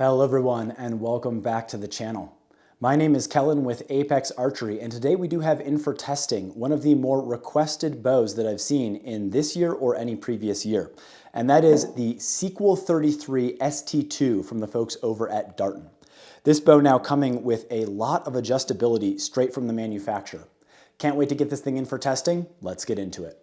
Hello everyone and welcome back to the channel. My name is Kellen with Apex Archery, and today we do have in for testing one of the more requested bows that I've seen in this year or any previous year. And that is the Sequel 33 ST2 from the folks over at Darton. This bow now coming with a lot of adjustability straight from the manufacturer. Can't wait to get this thing in for testing. Let's get into it.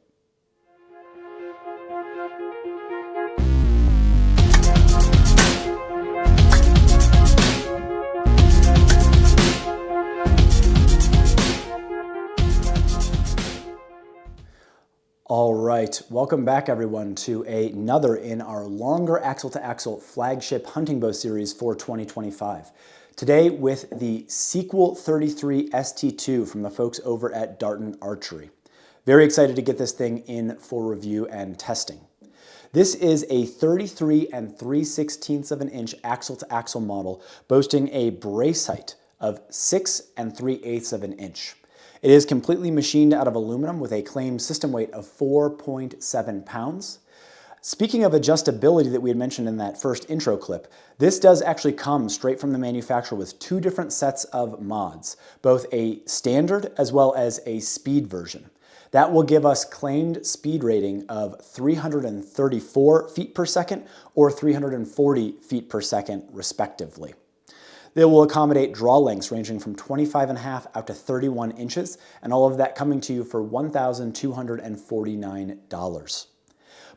All right, welcome back everyone to another in our longer axle-to-axle flagship hunting bow series for 2025. Today with the Sequel 33 ST2 from the folks over at Darton Archery. Very excited to get this thing in for review and testing. This is a 33 3/16 of an inch axle-to-axle model boasting a brace height of 6 3/8 of an inch. It is completely machined out of aluminum with a claimed system weight of 4.7 pounds. Speaking of adjustability that we had mentioned in that first intro clip, this does actually come straight from the manufacturer with two different sets of mods, both a standard as well as a speed version. That will give us claimed speed rating of 334 feet per second or 340 feet per second respectively. They will accommodate draw lengths ranging from 25.5 out to 31 inches, and all of that coming to you for $1,249.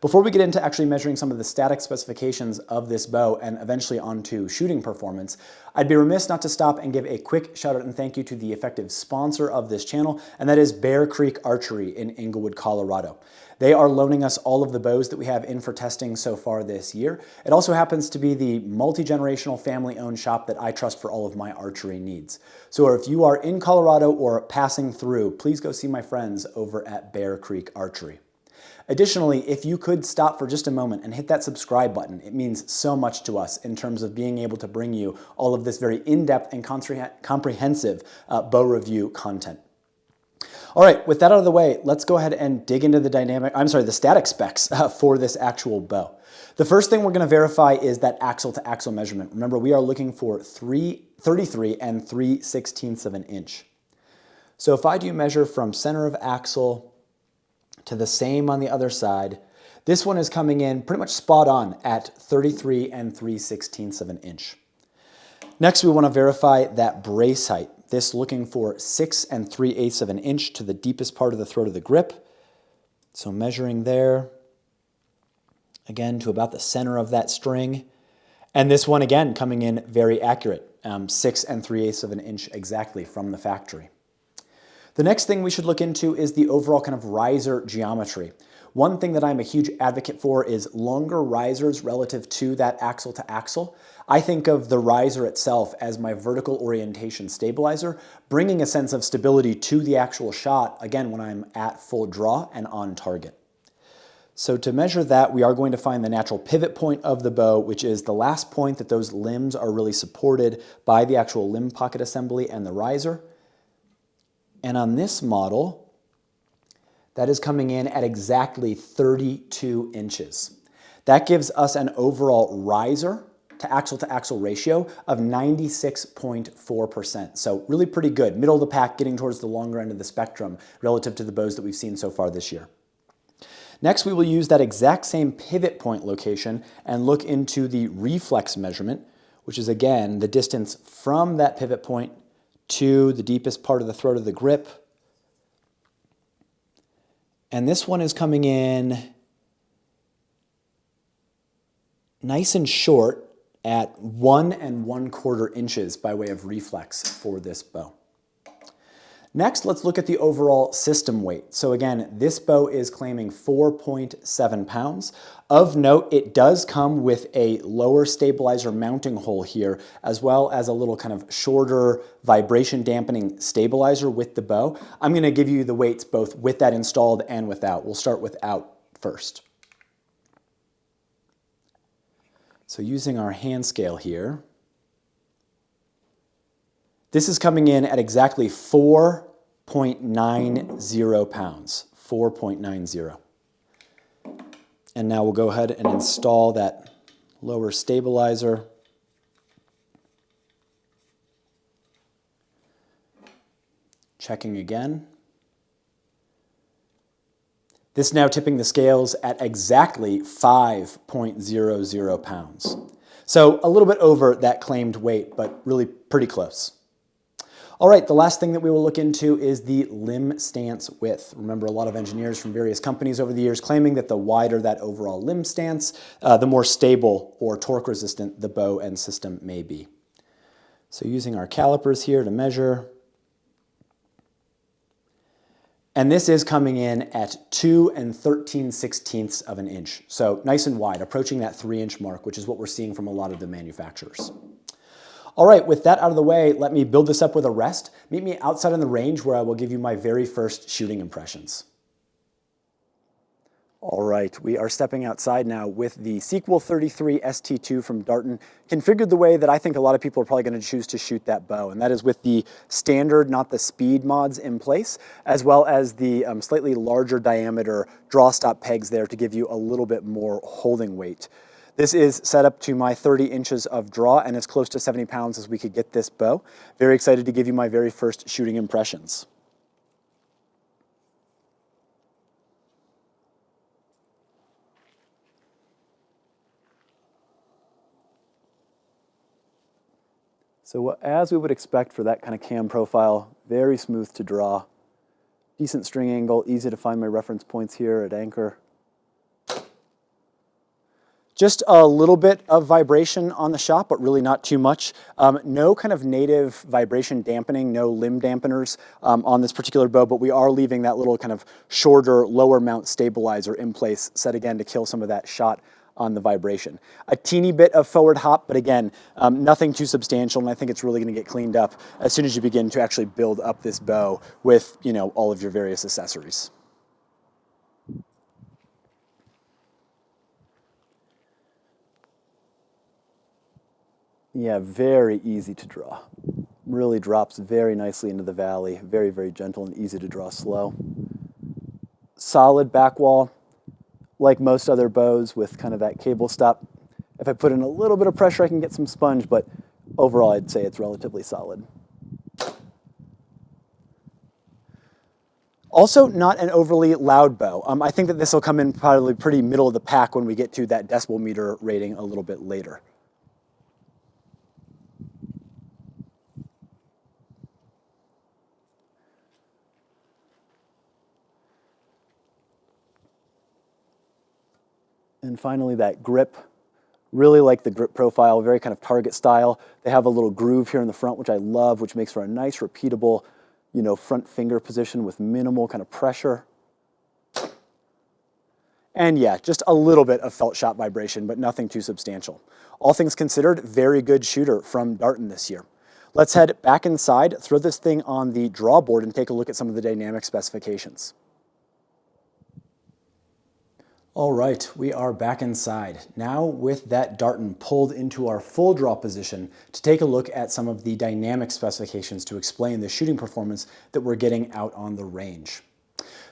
Before we get into actually measuring some of the static specifications of this bow and eventually onto shooting performance, I'd be remiss not to stop and give a quick shout out and thank you to the effective sponsor of this channel, and that is Bear Creek Archery in Englewood, Colorado. They are loaning us all of the bows that we have in for testing so far this year. It also happens to be the multi-generational family-owned shop that I trust for all of my archery needs. So if you are in Colorado or passing through, please go see my friends over at Bear Creek Archery. Additionally, if you could stop for just a moment and hit that subscribe button, it means so much to us in terms of being able to bring you all of this very in-depth and comprehensive bow review content. All right, with that out of the way, let's go ahead and dig into the static specs for this actual bow. The first thing we're going to verify is that axle-to-axle measurement. Remember, we are looking for 33 3/16 of an inch. So if I do measure from center of axle to the same on the other side, this one is coming in pretty much spot on at 33 3/16 of an inch. Next, we want to verify that brace height. This looking for 6 3/8 of an inch to the deepest part of the throat of the grip. So measuring there, again to about the center of that string. And this one again coming in very accurate, 6 3/8 of an inch exactly from the factory. The next thing we should look into is the overall kind of riser geometry. One thing that I'm a huge advocate for is longer risers relative to that axle to axle. I think of the riser itself as my vertical orientation stabilizer, bringing a sense of stability to the actual shot, again, when I'm at full draw and on target. So to measure that, we are going to find the natural pivot point of the bow, which is the last point that those limbs are really supported by the actual limb pocket assembly and the riser. And on this model, that is coming in at exactly 32 inches. That gives us an overall riser to axle ratio of 96.4%. So really pretty good. Middle of the pack, getting towards the longer end of the spectrum relative to the bows that we've seen so far this year. Next, we will use that exact same pivot point location and look into the reflex measurement, which is again the distance from that pivot point to the deepest part of the throat of the grip. And this one is coming in nice and short at 1 1/4 inches by way of reflex for this bow. Next, let's look at the overall system weight. So again, this bow is claiming 4.7 pounds. Of note, it does come with a lower stabilizer mounting hole here, as well as a little kind of shorter vibration dampening stabilizer with the bow. I'm going to give you the weights both with that installed and without. We'll start without first. So using our hand scale here, this is coming in at exactly 4.90 pounds, 4.90. And now we'll go ahead and install that lower stabilizer. Checking again. This now tipping the scales at exactly 5.00 pounds. So a little bit over that claimed weight, but really pretty close. All right, the last thing that we will look into is the limb stance width. Remember, a lot of engineers from various companies over the years claiming that the wider that overall limb stance, the more stable or torque resistant the bow and system may be. So using our calipers here to measure. And this is coming in at 2 13/16 of an inch. So nice and wide, approaching that 3-inch mark, which is what we're seeing from a lot of the manufacturers. All right, with that out of the way, let me build this up with a rest. Meet me outside on the range where I will give you my very first shooting impressions. All right, we are stepping outside now with the Sequel 33 ST2 from Darton, configured the way that I think a lot of people are probably going to choose to shoot that bow, and that is with the standard, not the speed mods in place, as well as the slightly larger diameter draw stop pegs there to give you a little bit more holding weight. This is set up to my 30 inches of draw and as close to 70 pounds as we could get this bow. Very excited to give you my very first shooting impressions. So as we would expect for that kind of cam profile, very smooth to draw, decent string angle, easy to find my reference points here at anchor. Just a little bit of vibration on the shot, but really not too much. No kind of native vibration dampening, no limb dampeners on this particular bow, but we are leaving that little kind of shorter, lower mount stabilizer in place, set again to kill some of that shot on the vibration. A teeny bit of forward hop, but again, nothing too substantial, and I think it's really going to get cleaned up as soon as you begin to actually build up this bow with, you know, all of your various accessories. Yeah, very easy to draw. Really drops very nicely into the valley. Very, very gentle and easy to draw slow. Solid back wall, like most other bows with kind of that cable stop. If I put in a little bit of pressure, I can get some sponge, but overall, I'd say it's relatively solid. Also, not an overly loud bow. I think that this will come in probably pretty middle of the pack when we get to that decibel meter rating a little bit later. And finally, that grip. Really like the grip profile, very kind of target style. They have a little groove here in the front, which I love, which makes for a nice, repeatable, you know, front finger position with minimal kind of pressure. And yeah, just a little bit of felt shot vibration, but nothing too substantial. All things considered, very good shooter from Darton this year. Let's head back inside, throw this thing on the draw board, and take a look at some of the dynamic specifications. All right, we are back inside, now with that Darton pulled into our full draw position to take a look at some of the dynamic specifications to explain the shooting performance that we're getting out on the range.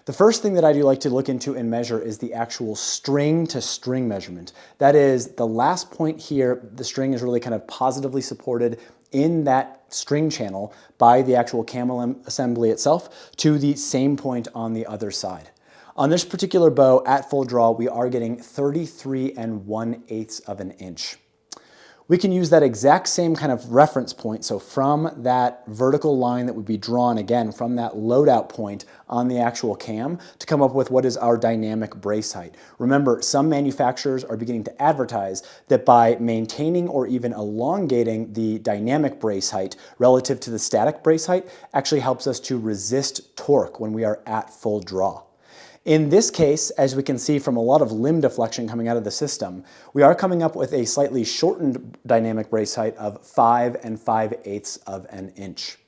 The first thing that I do like to look into and measure is the actual string to string measurement. That is the last point here, the string is really kind of positively supported in that string channel by the actual cam assembly itself to the same point on the other side. On this particular bow at full draw, we are getting 33 1/8 of an inch. We can use that exact same kind of reference point, so from that vertical line that would be drawn again from that loadout point on the actual cam to come up with what is our dynamic brace height. Remember, some manufacturers are beginning to advertise that by maintaining or even elongating the dynamic brace height relative to the static brace height actually helps us to resist torque when we are at full draw. In this case, as we can see from a lot of limb deflection coming out of the system, we are coming up with a slightly shortened dynamic brace height of 5 5/8 of an inch.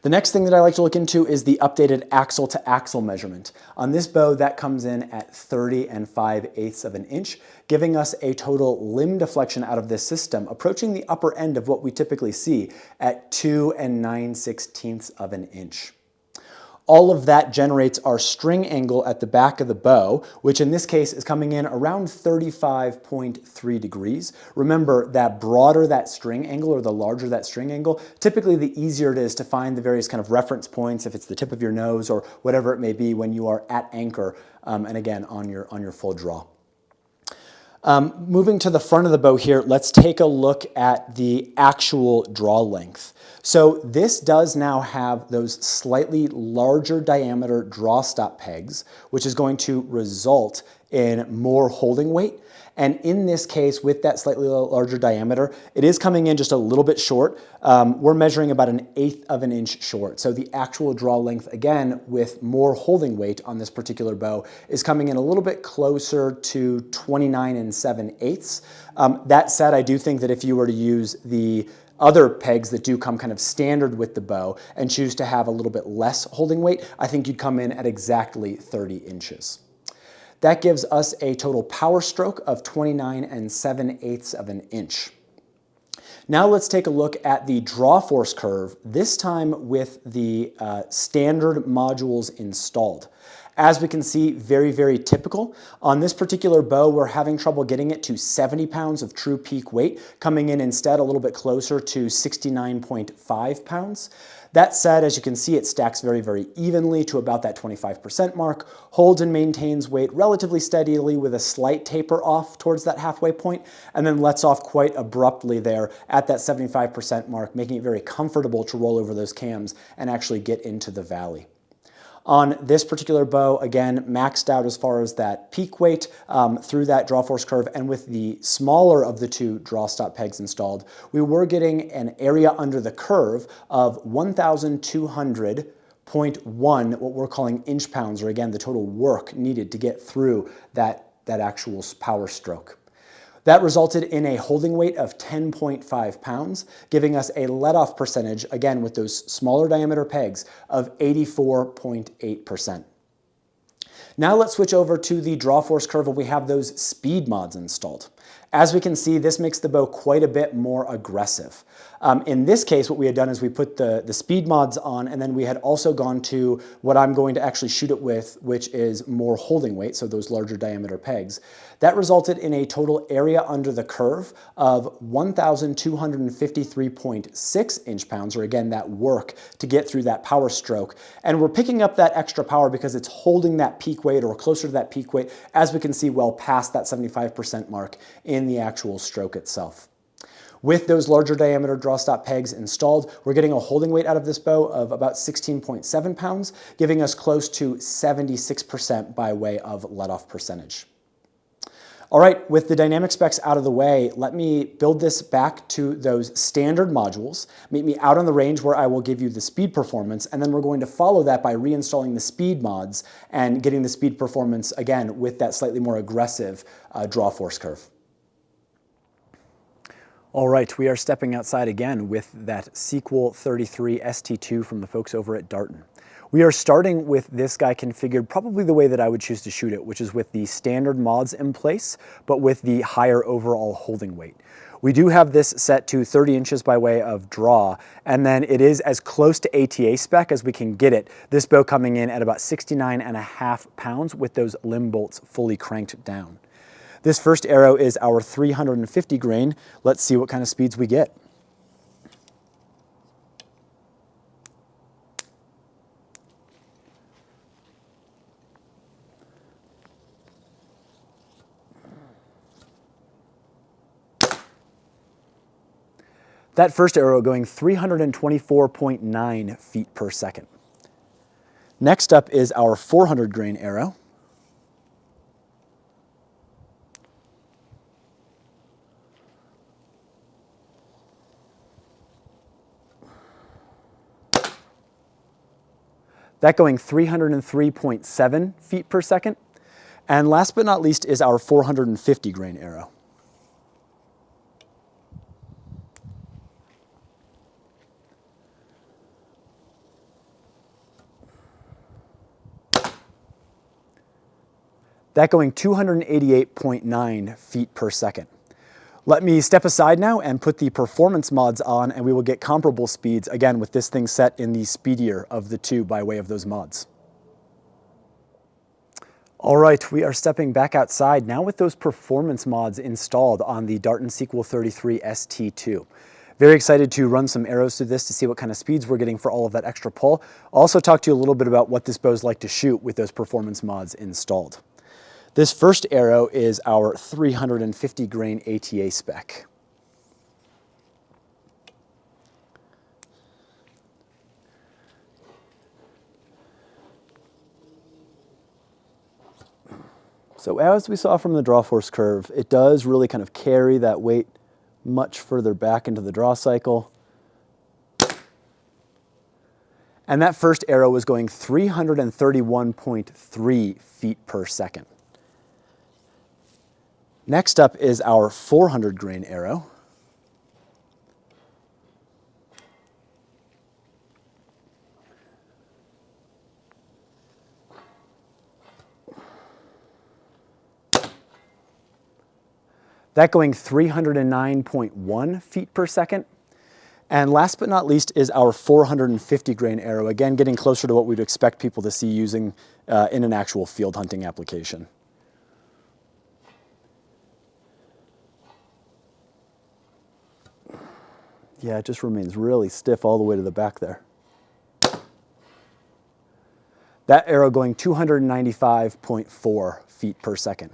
The next thing that I like to look into is the updated axle to axle measurement. On this bow, that comes in at 30 5/8 of an inch, giving us a total limb deflection out of this system approaching the upper end of what we typically see at 2 9/16 of an inch. All of that generates our string angle at the back of the bow, which in this case is coming in around 35.3 degrees. Remember, that broader that string angle or the larger that string angle, typically the easier it is to find the various kind of reference points, if it's the tip of your nose or whatever it may be when you are at anchor, and again, on your full draw. Moving to the front of the bow here, let's take a look at the actual draw length. So this does now have those slightly larger diameter draw stop pegs, which is going to result in more holding weight. And in this case, with that slightly larger diameter, it is coming in just a little bit short. We're measuring about 1/8 of an inch short. So the actual draw length, again, with more holding weight on this particular bow, is coming in a little bit closer to 29 7/8. That said, I do think that if you were to use the other pegs that do come kind of standard with the bow and choose to have a little bit less holding weight, I think you'd come in at exactly 30 inches. That gives us a total power stroke of 29 7/8 of an inch. Now let's take a look at the draw force curve, this time with the standard modules installed. As we can see, very, very typical. On this particular bow, we're having trouble getting it to 70 pounds of true peak weight, coming in instead a little bit closer to 69.5 pounds. That said, as you can see, it stacks very, very evenly to about that 25% mark, holds and maintains weight relatively steadily with a slight taper off towards that halfway point, and then lets off quite abruptly there at that 75% mark, making it very comfortable to roll over those cams and actually get into the valley. On this particular bow, again, maxed out as far as that peak weight through that draw force curve, and with the smaller of the two draw stop pegs installed, we were getting an area under the curve of 1,200.1, what we're calling inch pounds, or again, the total work needed to get through that actual power stroke. That resulted in a holding weight of 10.5 pounds, giving us a let-off percentage, again with those smaller diameter pegs, of 84.8%. Now let's switch over to the draw force curve where we have those speed mods installed. As we can see, this makes the bow quite a bit more aggressive. In this case, what we had done is we put the speed mods on, and then we had also gone to what I'm going to actually shoot it with, which is more holding weight, so those larger diameter pegs. That resulted in a total area under the curve of 1,253.6 inch pounds, or again, that work to get through that power stroke. And we're picking up that extra power because it's holding that peak weight or closer to that peak weight, as we can see, well past that 75% mark in the actual stroke itself. With those larger diameter draw stop pegs installed, we're getting a holding weight out of this bow of about 16.7 pounds, giving us close to 76% by way of let-off percentage. All right, with the dynamic specs out of the way, let me build this back to those standard modules. Meet me out on the range where I will give you the speed performance, and then we're going to follow that by reinstalling the speed mods and getting the speed performance, again, with that slightly more aggressive draw force curve. All right, we are stepping outside again with that Sequel 33 ST2 from the folks over at Darton. We are starting with this guy configured probably the way that I would choose to shoot it, which is with the standard mods in place, but with the higher overall holding weight. We do have this set to 30 inches by way of draw, and then it is as close to ATA spec as we can get it. This bow coming in at about 69.5 pounds with those limb bolts fully cranked down. This first arrow is our 350 grain. Let's see what kind of speeds we get. That first arrow going 324.9 feet per second. Next up is our 400 grain arrow. That going 303.7 feet per second. And last but not least is our 450 grain arrow. That going 288.9 feet per second. Let me step aside now and put the performance mods on, and we will get comparable speeds, again, with this thing set in the speedier of the two by way of those mods. All right, we are stepping back outside now with those performance mods installed on the Darton Sequel 33 ST2. Very excited to run some arrows through this to see what kind of speeds we're getting for all of that extra pull. I'll also talk to you a little bit about what this bow is like to shoot with those performance mods installed. This first arrow is our 350 grain ATA spec. So as we saw from the draw force curve, it does really kind of carry that weight much further back into the draw cycle. And that first arrow was going 331.3 feet per second. Next up is our 400 grain arrow. That going 309.1 feet per second. And last but not least is our 450 grain arrow, again getting closer to what we'd expect people to see using in an actual field hunting application. Yeah, it just remains really stiff all the way to the back there. That arrow going 295.4 feet per second.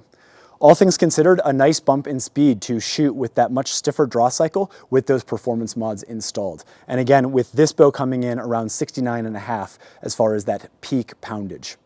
All things considered, a nice bump in speed to shoot with that much stiffer draw cycle with those performance mods installed. And again, with this bow coming in around 69.5 as far as that peak poundage.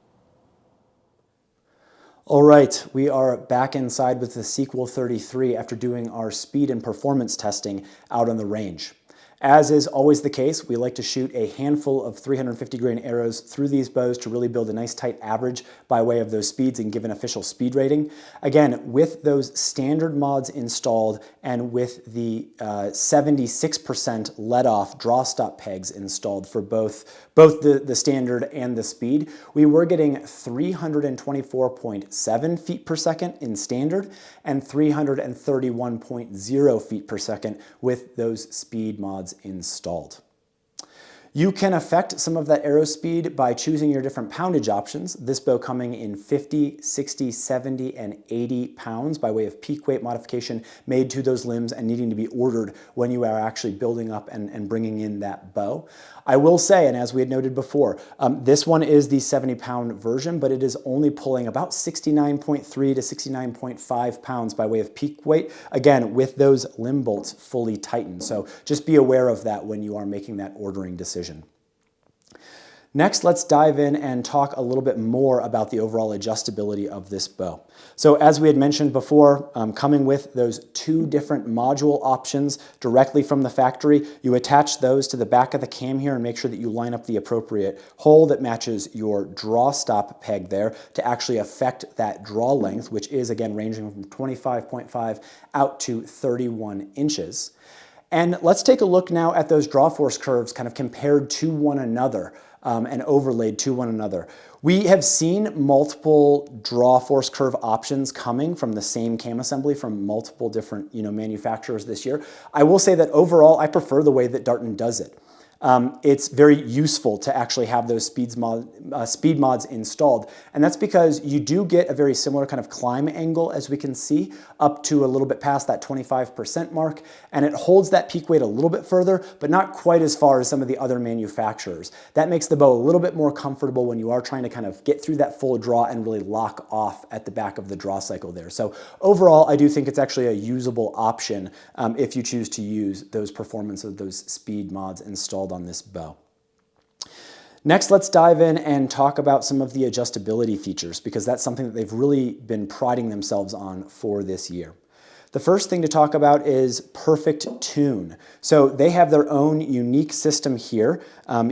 All right, we are back inside with the Sequel 33 after doing our speed and performance testing out on the range. As is always the case, we like to shoot a handful of 350 grain arrows through these bows to really build a nice tight average by way of those speeds and give an official speed rating. Again, with those standard mods installed and with the 76% let-off draw stop pegs installed for both the standard and the speed, we were getting 324.7 feet per second in standard and 331.0 feet per second with those speed mods installed. You can affect some of that arrow speed by choosing your different poundage options. This bow coming in 50, 60, 70, and 80 pounds by way of peak weight modification made to those limbs and needing to be ordered when you are actually building up and bringing in that bow. I will say, and as we had noted before, this one is the 70-pound version, but it is only pulling about 69.3 to 69.5 pounds by way of peak weight, again, with those limb bolts fully tightened. So just be aware of that when you are making that ordering decision. Next, let's dive in and talk a little bit more about the overall adjustability of this bow. So as we had mentioned before, coming with those two different module options directly from the factory, you attach those to the back of the cam here and make sure that you line up the appropriate hole that matches your draw stop peg there to actually affect that draw length, which is again ranging from 25.5 out to 31 inches. And let's take a look now at those draw force curves kind of compared to one another. And overlaid to one another. We have seen multiple draw force curve options coming from the same cam assembly from multiple different manufacturers this year. I will say that overall I prefer the way that Darton does it. It's very useful to actually have those speed mods installed. And that's because you do get a very similar kind of climb angle, as we can see, up to a little bit past that 25% mark. And it holds that peak weight a little bit further, but not quite as far as some of the other manufacturers. That makes the bow a little bit more comfortable when you are trying to kind of get through that full draw and really lock off at the back of the draw cycle there. So overall, I do think it's actually a usable option if you choose to use those performance of those speed mods installed on this bow. Next, let's dive in and talk about some of the adjustability features because that's something that they've really been priding themselves on for this year. The first thing to talk about is perfect tune. So they have their own unique system here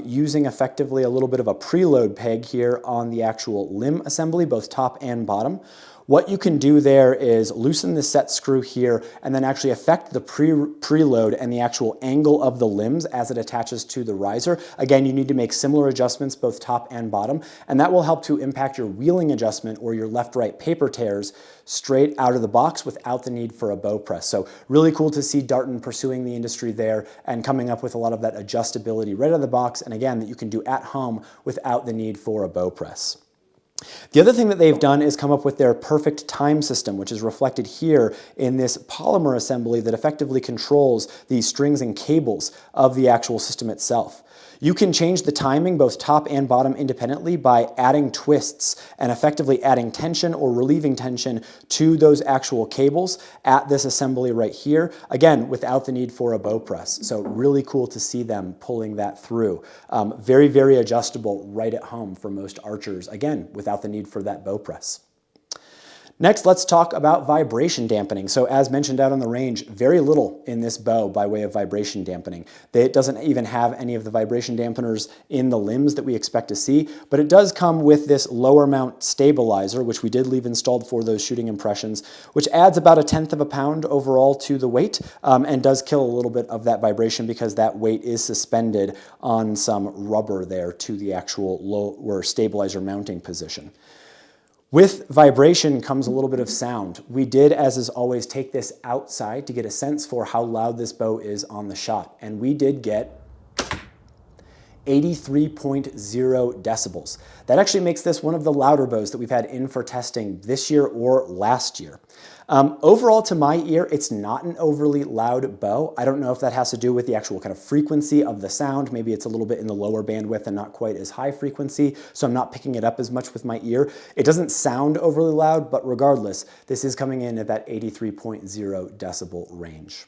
using effectively a little bit of a preload peg here on the actual limb assembly, both top and bottom. What you can do there is loosen the set screw here and then actually affect the preload and the actual angle of the limbs as it attaches to the riser. Again, you need to make similar adjustments both top and bottom, and that will help to impact your wheeling adjustment or your left-right paper tears straight out of the box without the need for a bow press. So really cool to see Darton pursuing the industry there and coming up with a lot of that adjustability right out of the box, and again, that you can do at home without the need for a bow press. The other thing that they've done is come up with their perfect time system, which is reflected here in this polymer assembly that effectively controls the strings and cables of the actual system itself. You can change the timing both top and bottom independently by adding twists and effectively adding tension or relieving tension to those actual cables at this assembly right here, again, without the need for a bow press. So really cool to see them pulling that through. Very, very adjustable right at home for most archers, again, without the need for that bow press. Next, let's talk about vibration dampening. So as mentioned out on the range, very little in this bow by way of vibration dampening. It doesn't even have any of the vibration dampeners in the limbs that we expect to see, but it does come with this lower mount stabilizer, which we did leave installed for those shooting impressions, which adds about 1/10 of a pound overall to the weight and does kill a little bit of that vibration because that weight is suspended on some rubber there to the actual lower stabilizer mounting position. With vibration comes a little bit of sound. We did, as is always, take this outside to get a sense for how loud this bow is on the shot. And we did get 83.0 decibels. That actually makes this one of the louder bows that we've had in for testing this year or last year. Overall, to my ear, it's not an overly loud bow. I don't know if that has to do with the actual kind of frequency of the sound. Maybe it's a little bit in the lower bandwidth and not quite as high frequency, so I'm not picking it up as much with my ear. It doesn't sound overly loud, but regardless, this is coming in at that 83.0 decibel range.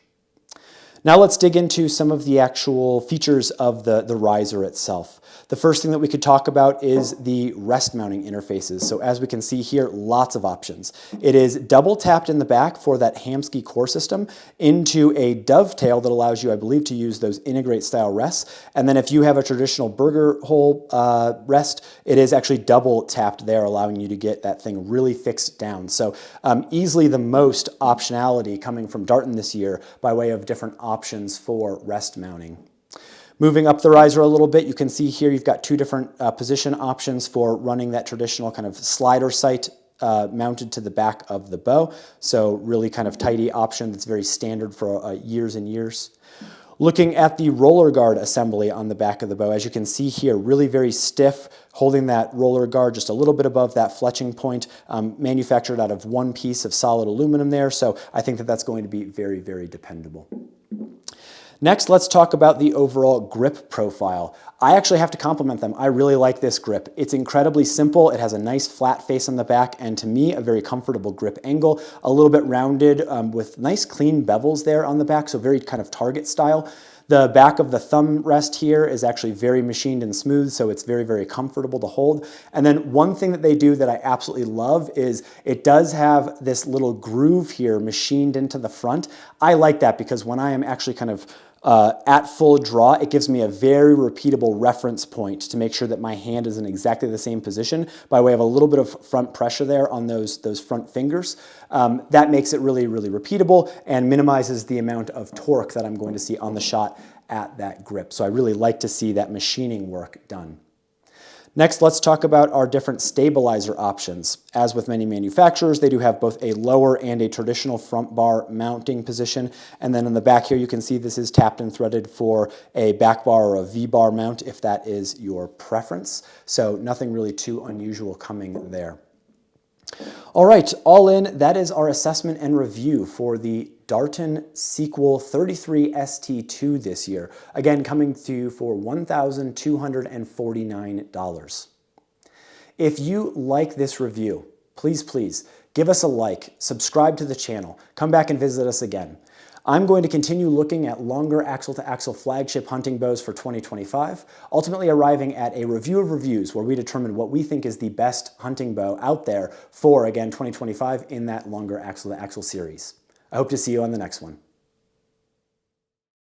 Now let's dig into some of the actual features of the riser itself. The first thing that we could talk about is the rest mounting interfaces. So as we can see here, lots of options. It is double tapped in the back for that Hamskea core system into a dovetail that allows you, I believe, to use those integrate style rests. And then if you have a traditional burger hole rest, it is actually double tapped there, allowing you to get that thing really fixed down. So easily the most optionality coming from Darton this year by way of different options for rest mounting. Moving up the riser a little bit, you can see here you've got two different position options for running that traditional kind of slider sight mounted to the back of the bow. So really kind of tidy option that's very standard for years and years. Looking at the roller guard assembly on the back of the bow, as you can see here, really very stiff, holding that roller guard just a little bit above that fletching point, manufactured out of one piece of solid aluminum there. So I think that that's going to be very, very dependable. Next, let's talk about the overall grip profile. I actually have to compliment them. I really like this grip. It's incredibly simple. It has a nice flat face on the back, and to me, a very comfortable grip angle, a little bit rounded with nice clean bevels there on the back, so very kind of target style. The back of the thumb rest here is actually very machined and smooth, so it's very, very comfortable to hold. And then one thing that they do that I absolutely love is it does have this little groove here machined into the front. I like that because when I am actually kind of at full draw, it gives me a very repeatable reference point to make sure that my hand is in exactly the same position by way of a little bit of front pressure there on those front fingers. That makes it really, really repeatable and minimizes the amount of torque that I'm going to see on the shot at that grip. So I really like to see that machining work done. Next, let's talk about our different stabilizer options. As with many manufacturers, they do have both a lower and a traditional front bar mounting position. And then on the back here, you can see this is tapped and threaded for a back bar or a V-bar mount if that is your preference. So nothing really too unusual coming there. All right, all in, that is our assessment and review for the Darton Sequel 33 ST2 this year. Again, coming to you for $1,249. If you like this review, please give us a like, subscribe to the channel, come back and visit us again. I'm going to continue looking at longer axle-to-axle flagship hunting bows for 2025, ultimately arriving at a review of reviews where we determine what we think is the best hunting bow out there for, again, 2025 in that longer axle-to-axle series. I hope to see you on the next one.